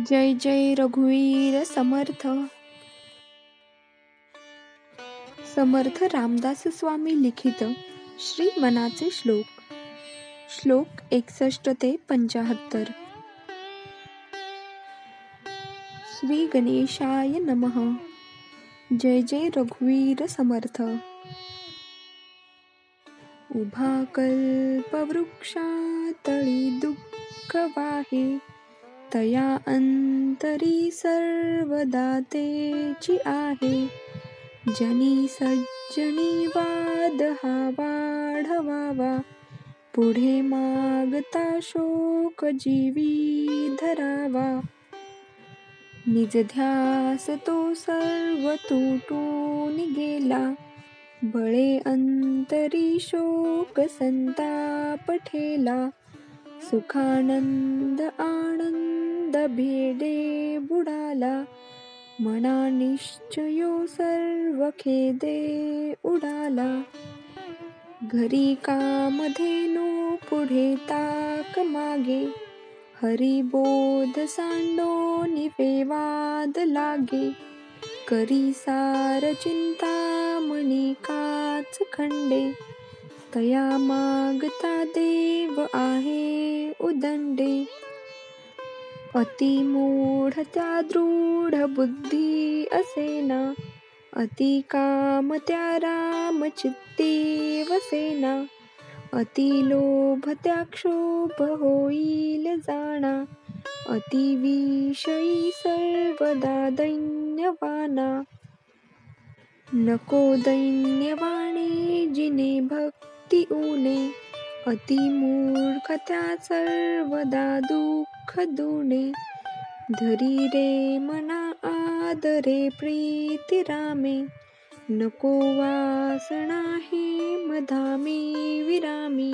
जय जय रघुवीर समर्थ. समर्थ रामदास स्वामी लिखित श्री मनाचे श्लोक. श्लोक 61 ते 75. श्री गणेशाय नमः. जय जय रघुवीर समर्थ. उभा कल्पवृक्षातळी दुःख वाहे, तया अंतरी सर्वदा तेची आहे. जनी सज्जनी वाद हा वाढवावा, पुढे मागता शोक जीवी धरावा. निज ध्यास तो सर्व तुटून गेला, बळे अंतरी शोक संताप ठेला. सुखानंद आनंद भेडे बुडाला, मना निश्चयो सर्व खेदे उडाला. घरी कामधेनू पुढे ताक मागे, हरिबोध सांडोनी वेवाद लागे. करी सार चिंतामणी काच खंडे, तया मागता देव आहे उदंडे. अति मूढ त्या दृढ बुद्धी असेना, अति काम त्या राम चित्ती वसेना. अति लोभ त्या क्षोभ होईल जाणा, अति विषयी सर्वदा दैन्यवाना. नको दैन्यवाणे जिने भक्ती ऊने, अति मूर्ख त्या सर्वदा दुःख दुणे. धरी रे मना आदरे प्रीती रामे, नको वासना हे मधामी विरामी.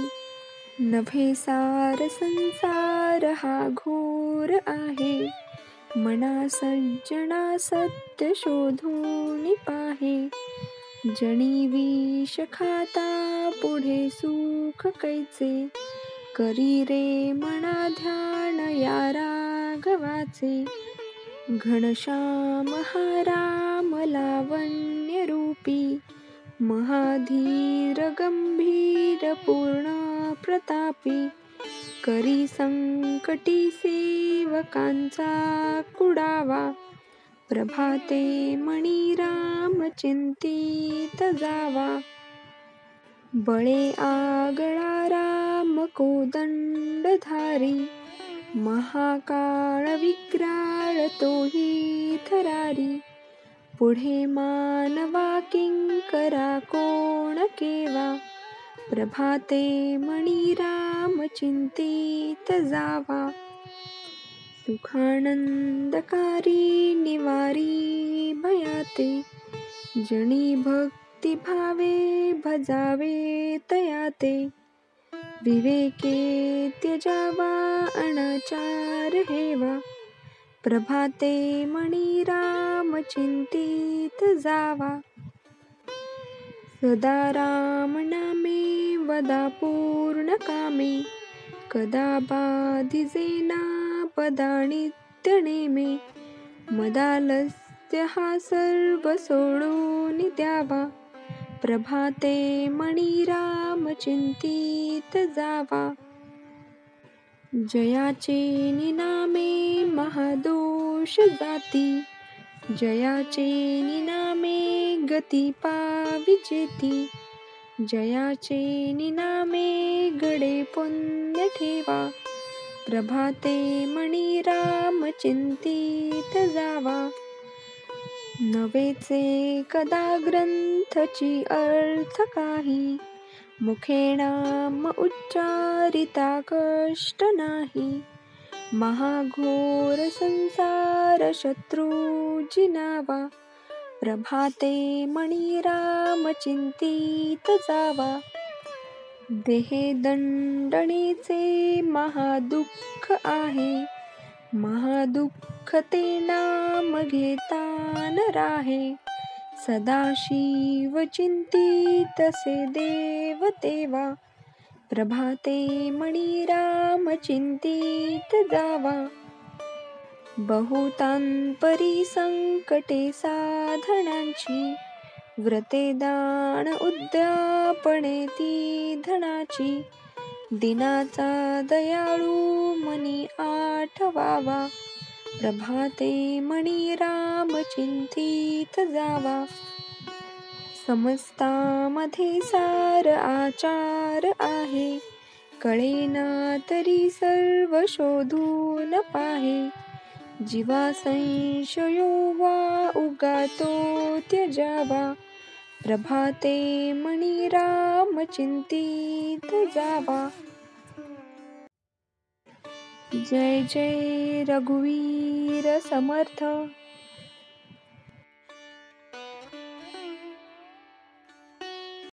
नभे सार संसार हा घोर आहे, मना सज्जना सत्य शोधून पाहे. जणी विष खाता पुढे सुख कैचे, करी रे मना ध्यान या राघवाचे. घनश्याम हा राम लावण्य रूपी, महाधीर गंभीर पूर्ण प्रतापी. करी संकटी सेवकांचा कुडावा, प्रभाते मणी राम चिंतित जावा. बळे आगळा राम कोदंडधारी, महाकाळ विक्राळ तोही थरारी. पुढे मानवा किंकरा कोण केवा, प्रभाते मणी राम चिंतित जावा. सुखानंदकारी निवारी भयाते, जणी भक्ती भावे भजावे तयाते. विवेके त्यजावा अनाचार हेवा, प्रभाते मणी राम चिंतित जावा. सदा राम नामे वदा पूर्ण कामे, कदा बाधिजेना पदा नित्य नेमे. मदालस्य हा सर्व सोडून द्यावा, प्रभाते मणी राम चिंतित जावा. जयाचे निनामे महादोष जाती, जयाचे निनामे गती पाविजेती. जयाचे निनामे गडे पुण्य ठेवा, प्रभाते मणी राम चिंतित जावा. नवेचे कदा ग्रंथची अर्थ काही, मुखे नाम उच्चारिता कष्ट नाही. महाघोर संसार शत्रू जिनावा, प्रभाते मणी राम चिंतित जावा. देहे दंडणीचे महादुःख आहे, महादुःख ते नाम घेता न राहे. सदाशिव चिंतित से देव तेवा, प्रभाते मणी राम चिंतित जावा. बहुतांपरी संकटे साधनांची, व्रते दान उद्यापने ती धनाची. दिनाचा दयाळू मनी आठवावा, प्रभाते मणी राम चिंतित जावा. समस्तामध्ये सार आचार आहे, कळेना तरी सर्व शोधून पाहे. जीवा संशयो वा उगा तो त्यजावा, प्रभाते मणी राम चिंतित जावा. जय जय रघुवीर समर्थ.